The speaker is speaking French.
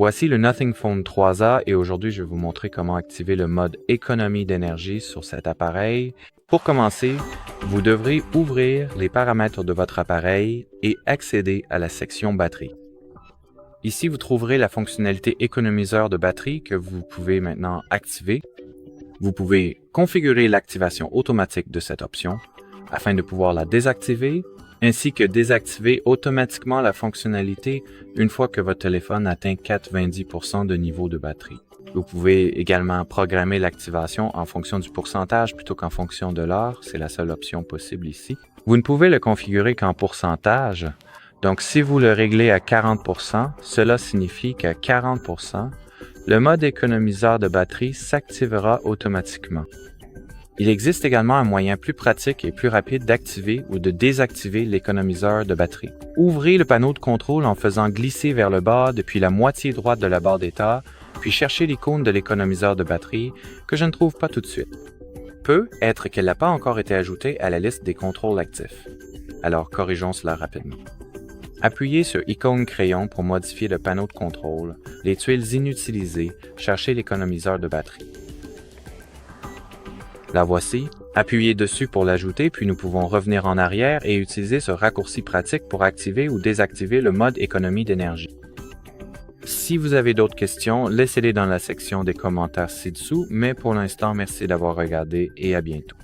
Voici le Nothing Phone 3A et aujourd'hui je vais vous montrer comment activer le mode économie d'énergie sur cet appareil. Pour commencer, vous devrez ouvrir les paramètres de votre appareil et accéder à la section batterie. Ici, vous trouverez la fonctionnalité économiseur de batterie que vous pouvez maintenant activer. Vous pouvez configurer l'activation automatique de cette option afin de pouvoir la désactiver, ainsi que désactiver automatiquement la fonctionnalité une fois que votre téléphone atteint 90% de niveau de batterie. Vous pouvez également programmer l'activation en fonction du pourcentage plutôt qu'en fonction de l'heure, c'est la seule option possible ici. Vous ne pouvez le configurer qu'en pourcentage, donc si vous le réglez à 40%, cela signifie qu'à 40%, le mode économiseur de batterie s'activera automatiquement. Il existe également un moyen plus pratique et plus rapide d'activer ou de désactiver l'économiseur de batterie. Ouvrez le panneau de contrôle en faisant glisser vers le bas depuis la moitié droite de la barre d'état, puis cherchez l'icône de l'économiseur de batterie que je ne trouve pas tout de suite. Peut être qu'elle n'a pas encore été ajoutée à la liste des contrôles actifs. Alors corrigeons cela rapidement. Appuyez sur icône crayon pour modifier le panneau de contrôle, les tuiles inutilisées, cherchez l'économiseur de batterie. La voici. Appuyez dessus pour l'ajouter, puis nous pouvons revenir en arrière et utiliser ce raccourci pratique pour activer ou désactiver le mode économie d'énergie. Si vous avez d'autres questions, laissez-les dans la section des commentaires ci-dessous, mais pour l'instant, merci d'avoir regardé et à bientôt.